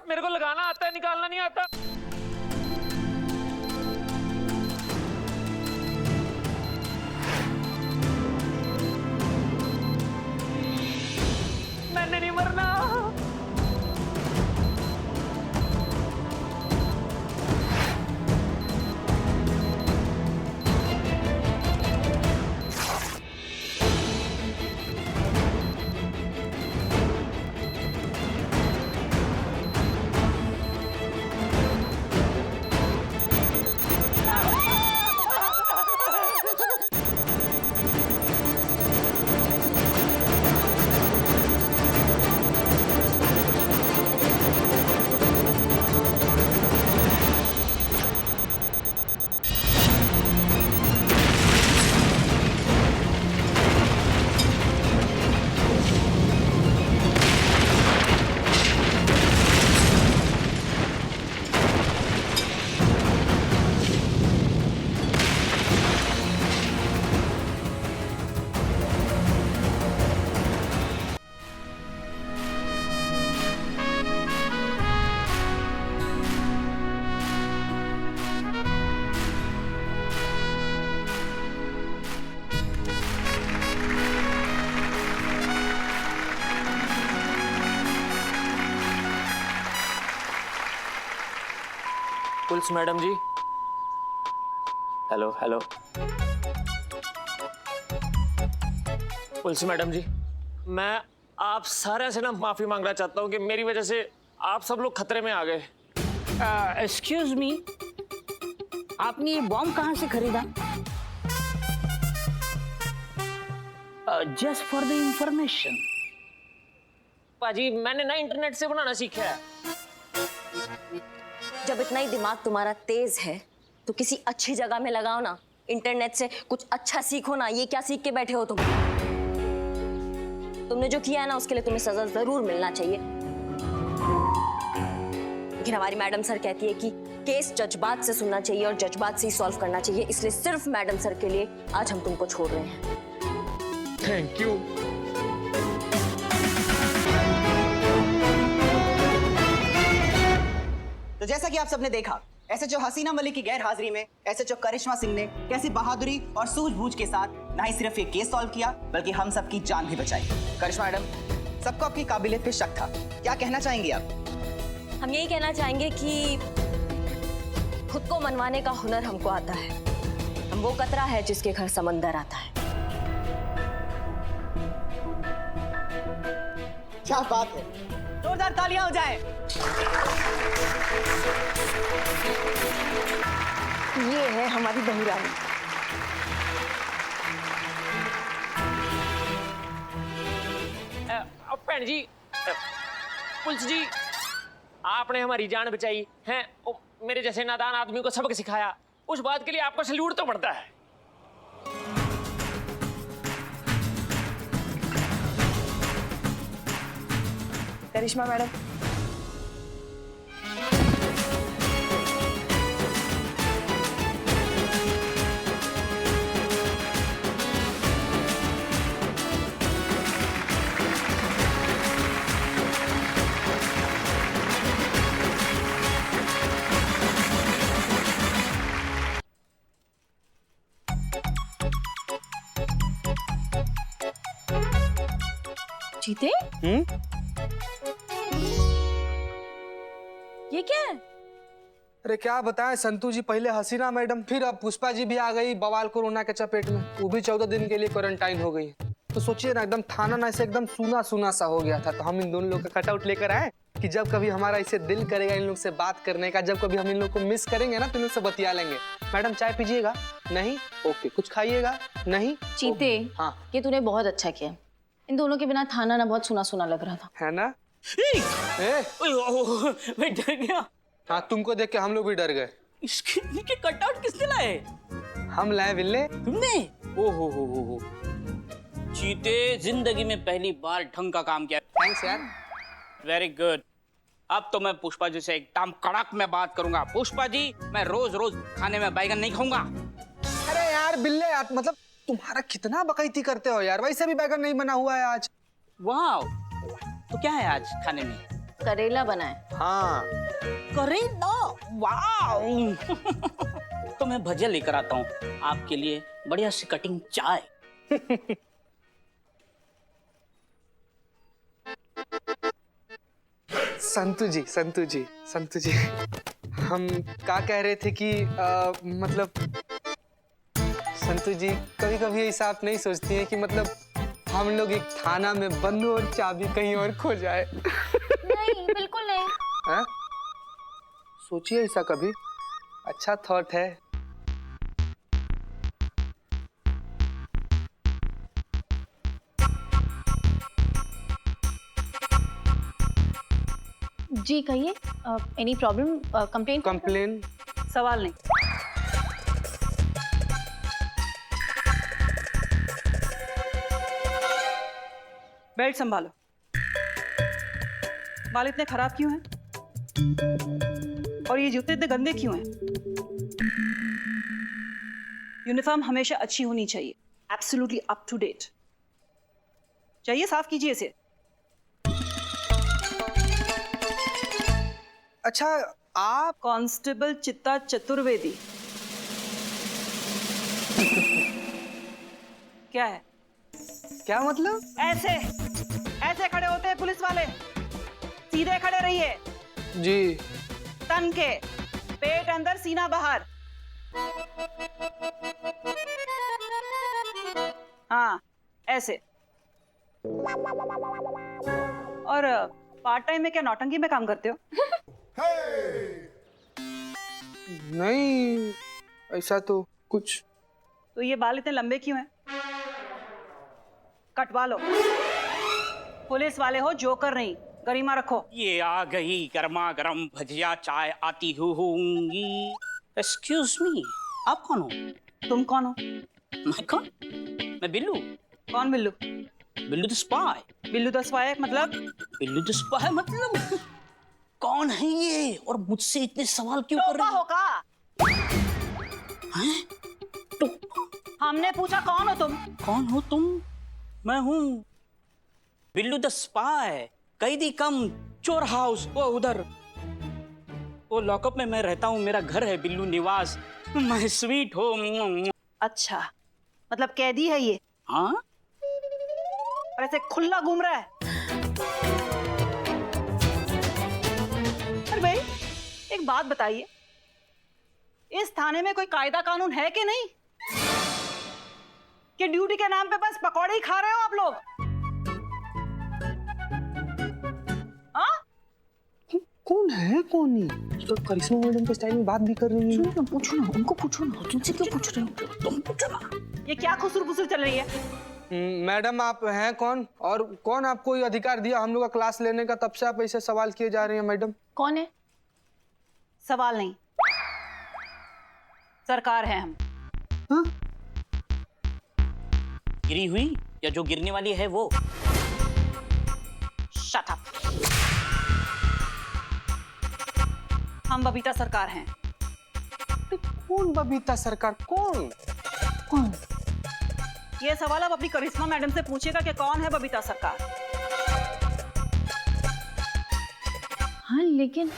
मेरे को लगाना आता है, निकालना नहीं आता। मैंने नहीं मरना। पुलिस मैडम जी, हेलो हेलो। पुलिस मैडम जी, मैं आप सारे से ना माफी मांगना चाहता हूँ कि मेरी वजह से आप सब लोग खतरे में आ गए। एक्सक्यूज मी, आपने ये बॉम्ब कहाँ से खरीदा? Just for the information. पाजी, मैंने ना इंटरनेट से बनाना सीखा है। जब इतना ही दिमाग तुम्हारा तेज है तो किसी अच्छी जगह में लगाओ ना। इंटरनेट से कुछ अच्छा सीखो ना। ये क्या सीख के बैठे हो तुम? तुमने जो किया है ना उसके लिए तुम्हें सजा जरूर मिलना चाहिए। लेकिन हमारी मैडम सर कहती है कि केस जज्बात से सुनना चाहिए और जज्बात से ही सॉल्व करना चाहिए, इसलिए सिर्फ मैडम सर के लिए आज हम तुमको छोड़ रहे हैं। Thank you. तो जैसा कि आप सबने देखा, एसएचओ हसीना मलिक की गैर हाजिरी में एसएचओ करिश्मा सिंह ने कैसी बहादुरी और सूझबूझ के साथ न ही सिर्फ ये केस सॉल्व किया बल्कि हम सबकी जान भी बचाई। करिश्मा मैडम, सबको आपकी काबिलियत पे शक था, क्या कहना चाहेंगी आप? हम यही कहना चाहेंगे कि खुद को मनवाने का हुनर हमको आता है। हम वो कतरा है जिसके घर समंदर आता है। क्या बात है, जोरदार तालियां हो जाए। ये है हमारी बहुरानी। भैन जी, पुलिस जी, आपने हमारी जान बचाई है। मेरे जैसे नादान आदमी को सबक सिखाया, उस बात के लिए आपको सैल्यूट तो पड़ता है। करिश्मा मैडम, जीते? ये क्या है? अरे क्या बताएं संतू जी, पहले हसीना मैडम, फिर अब पुष्पा जी भी आ गई बवाल कोरोना के चपेट में। वो भी 14 दिन के लिए क्वारंटाइन हो गई। तो सोचिए ना, एकदम थाना ना ऐसे एकदम सूना सूना सा हो गया था। तो हम इन दोनों लोग का कटआउट लेकर आए कि जब कभी हमारा इसे दिल करेगा इन लोग से बात करने का, जब कभी हम इन लोग को मिस करेंगे ना तो इन लोग से बतिया लेंगे। मैडम चाय पीजिएगा? नहीं? ओके। कुछ खाइएगा? नहीं? चीते, हाँ। ये तूने बहुत अच्छा किया। इन दोनों के बिना थाना ना बहुत सुना सुना लग रहा था। है ना? मैं डर गया। हाँ, तुमको देख के हम लोग भी डर गए। इसके कटआउट किसने लाए? हम लाए बिल्ले। तुमने? ओ हो। चीते, जिंदगी में पहली बार ढंग का काम किया। थैंक्स यार। Very good. अब तो मैं पुष्पा जी से एकदम कड़क में बात करूंगा। पुष्पा जी, मैं रोज रोज खाने में बैगन नहीं खाऊंगा। अरे यार बिल्ले, यार मतलब तुम्हारा कितना बकैती करते हो यार। वैसे भी बैगन नहीं बना हुआ है आज। वाह, तो क्या है आज खाने में? करेला बनाए। हाँ करेला, वाह। तो मैं भजिया लेकर आता हूँ आपके लिए, बढ़िया सी कटिंग चाय। संतू जी हम क्या कह रहे थे कि मतलब संतू जी कभी कभी ऐसा आप नहीं सोचती हैं कि मतलब हम लोग एक थाना में बंद हो और चाबी कहीं और खो जाए? नहीं, बिल्कुल नहीं। हाँ? सोचिए ऐसा कभी, अच्छा थॉट है। जी कहिए, एनी प्रॉब्लम, कंप्लेंट? कंप्लेन? सवाल नहीं। बेल्ट संभालो। बाल इतने खराब क्यों हैं? और ये जूते इतने गंदे क्यों हैं? यूनिफॉर्म हमेशा अच्छी होनी चाहिए, एब्सोल्युटली अप टू डेट। चाहिए, साफ कीजिए इसे। अच्छा, आप कांस्टेबल चित्ता चतुर्वेदी। क्या है? क्या मतलब? ऐसे ऐसे खड़े होते हैं पुलिस वाले, सीधे खड़े रहिए। जी तन के, पेट अंदर सीना बाहर। हाँ, ऐसे। और पार्ट टाइम में क्या नौटंकी में काम करते हो? नहीं, ऐसा तो कुछ। तो ये बाल इतने लंबे क्यों हैं? कटवा लो। पुलिस वाले हो, जोकर नहीं। गरिमा रखो। ये आ गई गर्मा गर्म भजिया चाय, आती होंगी। एक्सक्यूज मी, आप कौन हो? तुम कौन हो? मैं कौन? मैं बिल्लू। कौन Billu? Billu the spy. Billu the spy मतलब? बिल्लू द स्पाई मतलब कौन है ये, और मुझसे इतने सवाल क्यों कर रहे टोपा हो? होगा। हैं? हमने पूछा कौन हो तुम? कौन हो तुम? मैं हूँ बिल्लू द स्पाई, कैदी कम चोर हाउस, वो उधर, वो लॉकअप में मैं रहता हूँ। मेरा घर है बिल्लू निवास, मैं स्वीट हो। अच्छा, मतलब कैदी है ये? हाँ, और ऐसे खुला घूम रहा है? अरे भाई, एक बात बताइए, इस थाने में कोई कायदा कानून है कि नहीं? कि ड्यूटी के नाम पे बस पकौड़े ही खा रहे हो आप लोग? हाँ? कौन है कौन ही? तो करिश्मा मैडम के स्टाइल में बात भी कर रही है। पूछो ना, उनको पूछो ना, तुमसे क्यों पूछ रहे हो? तुम पूछो ना। ये क्या खुसुर फुसुर चल रही है? मैडम आप हैं कौन, और कौन आपको ये अधिकार दिया हम लोग का क्लास लेने का? तब से आप ऐसे सवाल किए जा रहे हैं मैडम। कौन है? सवाल नहीं, सरकार है हम। हाँ? गिरी हुई या जो गिरने वाली है वो? Shut up. हम बबीता सरकार हैं। कौन बबीता सरकार? कौन? कौन? ये सवाल आप अपनी करिश्मा मैडम से पूछेगा कि कौन है बबीता सरकार। हाँ, लेकिन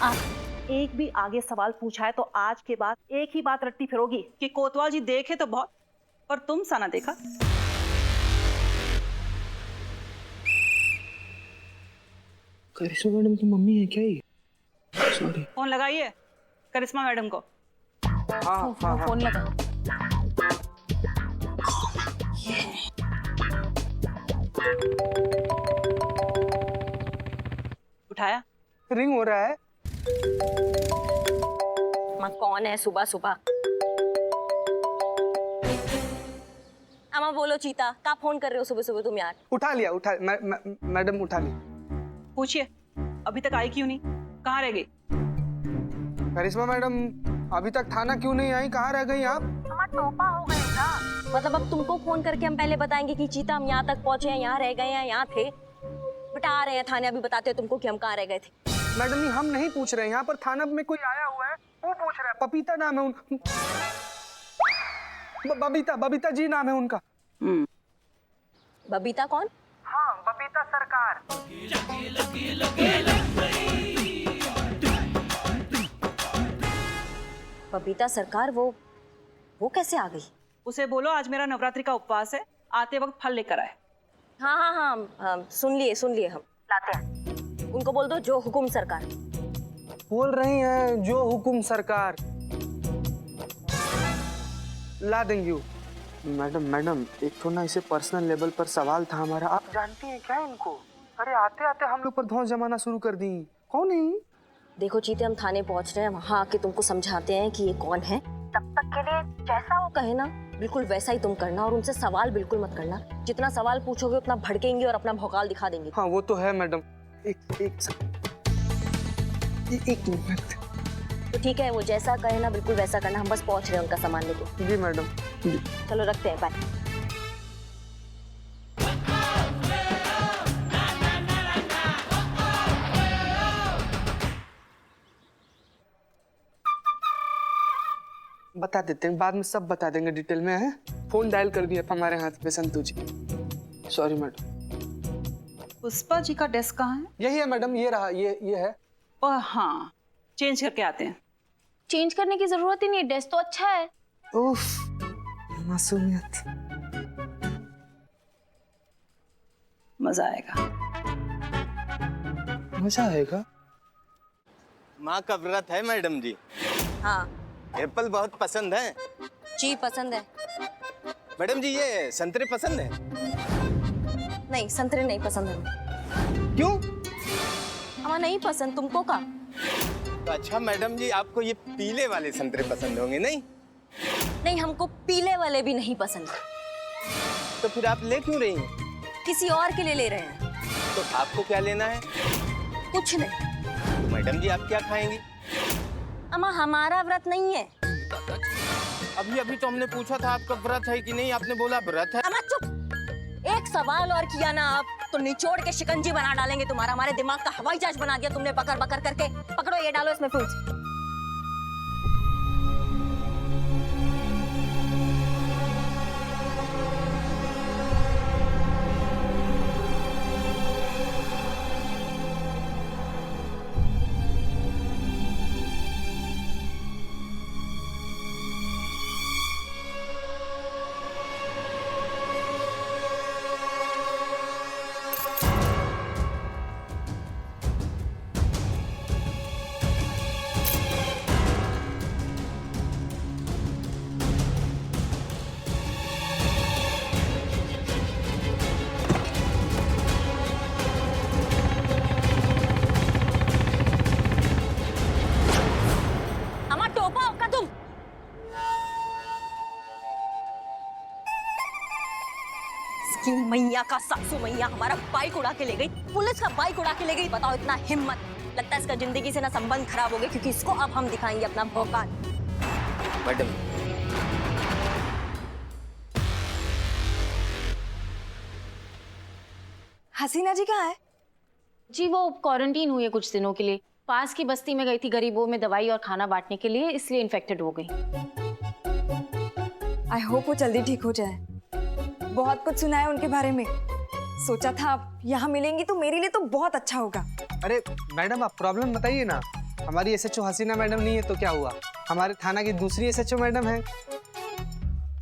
एक भी आगे सवाल पूछा है तो आज के बाद एक ही बात रट्टी फिरोगी कि कोतवाल जी देखे तो बहुत, पर तुम सा ना देखा। करिश्मा मैडम की मम्मी है क्या ये? सॉरी। फोन लगाइए करिश्मा मैडम को। हाँ हाँ हाँ। फोन लगा। उठाया? रिंग हो रहा है। माँ कौन है सुबह सुबह? अम्मा बोलो चीता, का फोन कर रहे हो सुबह सुबह तुम यार? उठा लिया, मैडम उठा लिया। पूछिए, अभी तक आई क्यों नहीं? कहाँ रह गई? करिश्मा मैडम अभी तक थाना क्यों नहीं आई? कहाँ रह गई आप? टोपा हो गए ना। मतलब अब तुमको फोन करके हम पहले बताएंगे कि चीता हम यहाँ तक पहुँचे हैं, यहाँ रह गए हैं, यहाँ थे, बेटा आ रहे हैं थाने, अभी बताते हैं तुमको कि हम कहाँ रह गए थे। मैडम हम नहीं पूछ रहे हैं, यहाँ पर थाना में कोई आया हुआ है, वो पूछ रहा है। पपीता नाम है उनका। बबीता जी नाम है उनका। बबीता कौन? हाँ, बबीता सरकार। बबीता सरकार वो कैसे आ गई? उसे बोलो आज मेरा नवरात्रि का उपवास है, आते वक्त फल लेकर आए। हाँ हाँ हाँ, सुन लिए हम लाते हैं। उनको बोल दो जो हुकुम सरकार। बोल रही हैं जो हुकुम सरकार। ला देंगे वो। मैडम एक तो ना इसे पर्सनल लेवल पर सवाल था हमारा। आप जानती हैं क्या इनको? अरे आते आते हम लोग पर धौंस जमाना शुरू कर दी। कौन है? देखो चीते, हम थाने पहुंच रहे हैं, वहाँ आके तुमको समझाते हैं कि ये कौन है। तब तक के लिए जैसा वो कहे ना बिल्कुल वैसा ही तुम करना, और उनसे सवाल बिल्कुल मत करना। जितना सवाल पूछोगे उतना भड़केंगे और अपना भौकाल दिखा देंगे। हाँ वो तो है मैडम। एक मिनट। तो ठीक है, वो जैसा कहे ना बिल्कुल वैसा करना। हम बस पहुंच रहे हैं उनका सामान लेके। जी मैडम। चलो रखते हैं, बाय। बता देते हैं, बाद में सब बता देंगे डिटेल में। है फोन डायल कर दिया था हमारे हाथ में संतू जी। Sorry madam. पुष्पा जी का डेस्क कहाँ है? यही है मैडम, ये रहा, ये है। और हाँ, चेंज करके आते हैं। चेंज करने की जरूरत ही नहीं है, डेस्क तो अच्छा है। उफ, मासूमियत। मजा आएगा। मजा आएगा। माँ का व्रत है मैडम जी। हाँ एप्पल बहुत पसंद है। जी, पसंद है। मैडम जी ये संतरे पसंद है? नहीं, संतरे नहीं पसंद हमें। क्यों? हमें नहीं पसंद, तुमको का? तो अच्छा मैडम जी आपको ये पीले वाले संतरे पसंद होंगे नहीं? नहीं, हमको पीले वाले भी नहीं पसंद। तो फिर आप ले क्यों रही हैं? किसी और के लिए ले रहे हैं। तो आपको क्या लेना है? कुछ नहीं। तो मैडम जी आप क्या खाएंगी? अम्मा हमारा व्रत नहीं है। अभी अभी तो हमने पूछा था आपका व्रत है कि नहीं, आपने बोला व्रत है। अम्मा चुप। एक सवाल और किया ना आप तो निचोड़ के शिकंजी बना डालेंगे तुम्हारा। हमारे दिमाग का हवाई जहाज बना दिया तुमने बकर बकर करके। पकड़ो, ये डालो इसमें फ्रूट्स। इसकी मैया का सासू मैया हमारा बाइक उड़ा के ले गई, पुलिस का बाइक उड़ा के ले गई। बताओ इतना हिम्मत। लगता है इसका जिंदगी से ना संबंध खराब हो गए, क्योंकि इसको अब हम दिखाएंगे अपना भौकाल। मैडम हसीना जी कहाँ है? जी वो क्वारंटीन हुई है कुछ दिनों के लिए। पास की बस्ती में गई थी गरीबों में दवाई और खाना बांटने के लिए, इसलिए इन्फेक्टेड हो गई। आई होप वो जल्दी ठीक हो जाए। बहुत कुछ सुना है उनके बारे में। सोचा था आप यहाँ मिलेंगी तो मेरे लिए तो बहुत अच्छा होगा। अरे मैडम आप प्रॉब्लम बताइए ना। हमारी एसएचओ हसीना मैडम नहीं है तो क्या हुआ? हमारे थाना की दूसरी एसएचओ मैडम है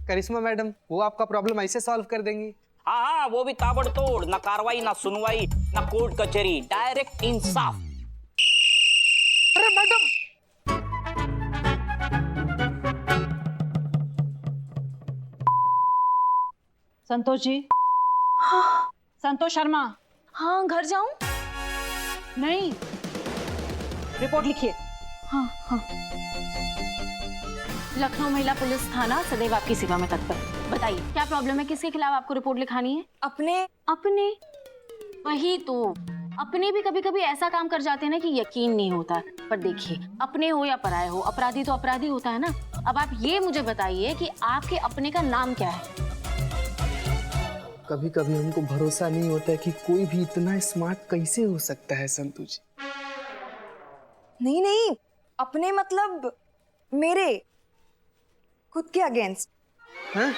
करिश्मा मैडम, वो आपका प्रॉब्लम ऐसे सॉल्व कर देंगी। हाँ हाँ, वो भी ताबड़तोड़, ना कार्रवाई ना सुनवाई ना कोर्ट कचहरी, डायरेक्ट इंसाफ। अरे मैडम संतोष जी। संतोष शर्मा। हाँ घर जाऊं? नहीं, रिपोर्ट लिखिए। हाँ हाँ। लखनऊ महिला पुलिस थाना सदैव आपकी सेवा में तत्पर। बताइए क्या प्रॉब्लम है, किसके खिलाफ आपको रिपोर्ट लिखानी है? अपने अपने? वही तो, अपने भी कभी कभी ऐसा काम कर जाते हैं ना कि यकीन नहीं होता। पर देखिए, अपने हो या पराये हो, अपराधी तो अपराधी होता है ना। अब आप ये मुझे बताइए कि आपके अपने का नाम क्या है? कभी कभी हमको भरोसा नहीं होता है कि कोई भी इतना स्मार्ट कैसे हो सकता है संतू जी। नहीं नहीं, अपने मतलब मेरे खुद के अगेंस्ट। हैं?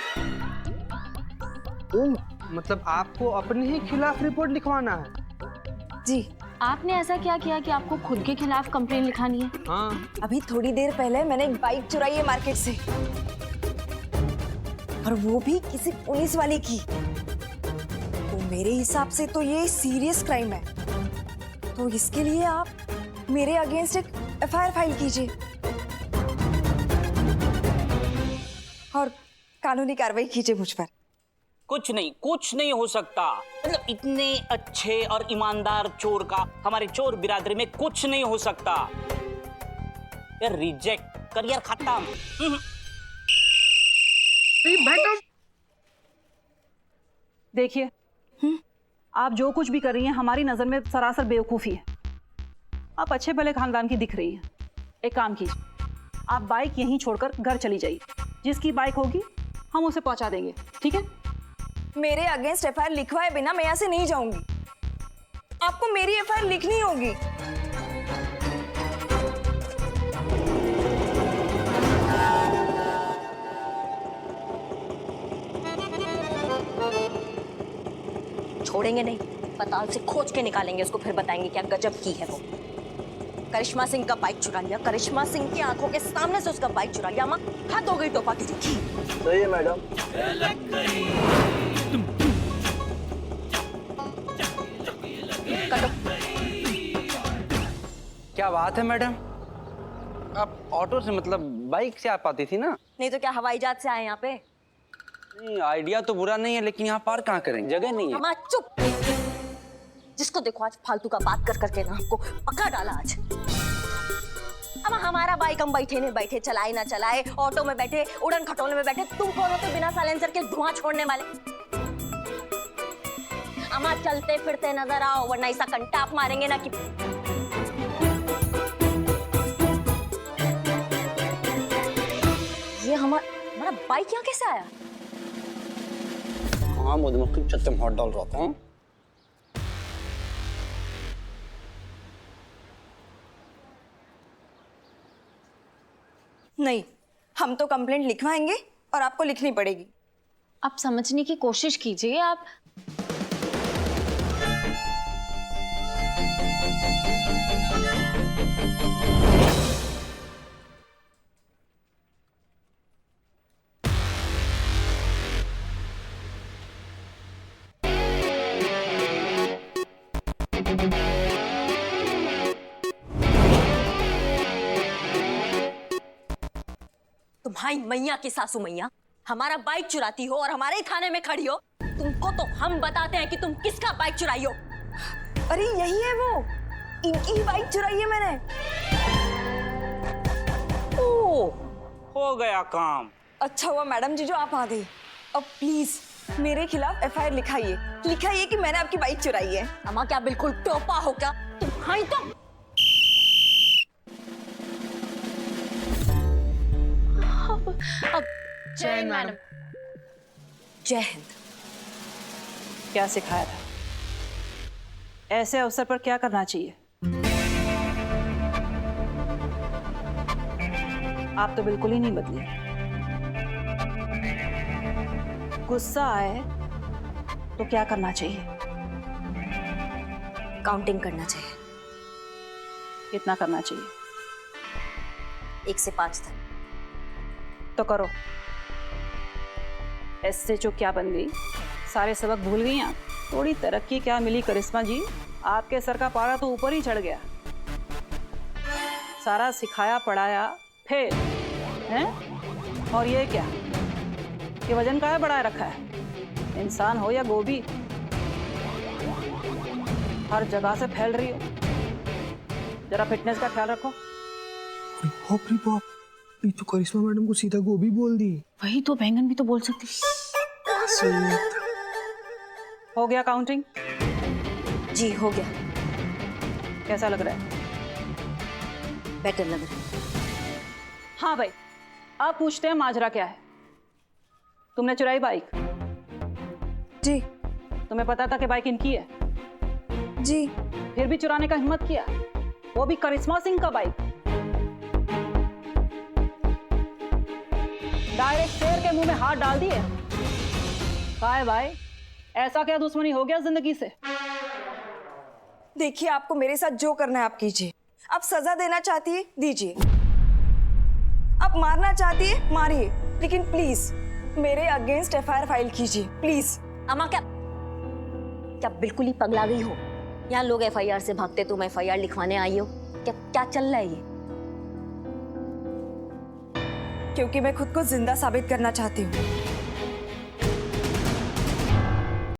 ओह, मतलब आपको अपने ही खिलाफ रिपोर्ट लिखवाना है? जी। आपने ऐसा क्या किया कि आपको खुद के खिलाफ कंप्लेन लिखानी है? हाँ अभी थोड़ी देर पहले मैंने एक बाइक चुराई है मार्केट से, और वो भी किसी पुलिस वाले की। तो मेरे हिसाब से तो ये सीरियस क्राइम है, तो इसके लिए आप मेरे अगेंस्ट एक एफआईआर फाइल कीजिए और कानूनी कार्रवाई कीजिए मुझ पर। कुछ नहीं हो सकता। मतलब इतने अच्छे और ईमानदार चोर का हमारे चोर बिरादरी में कुछ नहीं हो सकता। यार रिजेक्ट, करियर खत्म। देखिए, आप जो कुछ भी कर रही हैं हमारी नजर में सरासर बेवकूफी है। आप अच्छे भले खानदान की दिख रही हैं। एक काम कीजिए, आप बाइक यहीं छोड़कर घर चली जाइए। जिसकी बाइक होगी हम उसे पहुंचा देंगे, ठीक है? मेरे अगेंस्ट एफआईआर लिखवाए बिना मैं यहाँ से नहीं जाऊंगी। आपको मेरी एफआईआर लिखनी होगी। छोड़ेंगे नहीं, पताल से खोज के निकालेंगे उसको, फिर बताएंगे क्या गजब की है वो। करिश्मा सिंह का बाइक चुरा लिया, करिश्मा सिंह की आंखों के सामने से उसका बाइक चुरा लिया। माँ हद हो गई टोपा की। सही है मैडम। क्या बात है मैडम, आप ऑटो से मतलब बाइक से आ पाती थी ना? नहीं तो क्या हवाई जहाज से आए यहाँ पे? नहीं, आइडिया तो बुरा नहीं है, लेकिन यहाँ पार कहाँ करेंगे, जगह नहीं है। अम्मा चुप। जिसको देखो आज फालतू का बात कर करके ना आपको पका डाला आज। अम्मा हमारा बाइक हम बैठे नहीं बैठे, चलाए ना चलाए, ऑटो में बैठे, उड़न खटोले में बैठे, तुम कौन होते बिना साइलेंसर के धुआं छोड़ने वाले? अम्मा चलते फिरते नजर आओ, वरना ऐसा कंटा आप मारेंगे ना कि ये हमारा बाइक यहाँ कैसे आया? हाँ मधुमक्खी छत्ते में हाथ डाल रहा था। नहीं, हम तो कंप्लेंट लिखवाएंगे और आपको लिखनी पड़ेगी। आप समझने की कोशिश कीजिए। आप तुम्हारी मैया की सासू मैया हमारा बाइक चुराती हो और हमारे ही थाने में खड़ी हो। तुमको तो हम बताते हैं कि तुम किसका बाइक चुराई हो। अरे यही है वो, इनकी ही बाइक चुराई है मैंने। ओह, हो गया काम। अच्छा हुआ मैडम जी जो आप आ गई। अब प्लीज मेरे खिलाफ एफआईआर लिखाइए कि मैंने आपकी बाइक चुराई है। अम्मा क्या बिल्कुल टोपा हो क्या? तुम्हारी तो अब जय हिंद मैडम। जय हिंद। क्या सिखाया था? ऐसे अवसर पर क्या करना चाहिए? आप तो बिल्कुल ही नहीं बदली। गुस्सा आए तो क्या करना चाहिए? काउंटिंग करना चाहिए। कितना करना चाहिए? 1 से 5 तक। तो करो। SHO क्या बन गई? सारे सबक भूल गई आप? थोड़ी तरक्की क्या मिली करिश्मा जी? आपके सर का पारा तो ऊपर ही चढ़ गया। सारा सिखाया पढ़ाया फिर हैं? और ये क्या? ये वजन काहे बढ़ाए रखा है? इंसान हो या गोभी, हर जगह से फैल रही हो। जरा फिटनेस का ख्याल रखो। बाप रे बाप, ये तो करिश्मा मैडम को सीधा गोभी बोल दी। वही तो, बैंगन भी तो बोल सकती। हो गया काउंटिंग? जी हो गया। कैसा लग रहा है? बेटर लग रहा है। हाँ भाई, आप पूछते हैं माजरा क्या है? तुमने चुराई बाइक? जी तुम्हें पता था कि बाइक इनकी है? जी। फिर भी चुराने का हिम्मत किया, वो भी करिश्मा सिंह का बाइक। डायरेक्ट शेर के मुंह में हाथ डाल दिए। काय भाई, ऐसा क्या दुश्मनी हो गया जिंदगी से? देखिए, आपको मेरे साथ जो करना है आप कीजिए। आप सजा देना चाहती है दीजिए, आप मारना चाहती है मारिए, लेकिन प्लीज मेरे अगेंस्ट एफआईआर फाइल कीजिए प्लीज। अम्मा क्या क्या बिल्कुल ही पगला गई हो? यहाँ लोग एफआईआर से भागते, तुम एफआईआर लिखवाने आई हो? क्या क्या चल रहा है ये? क्योंकि मैं खुद को जिंदा साबित करना चाहती हूँ।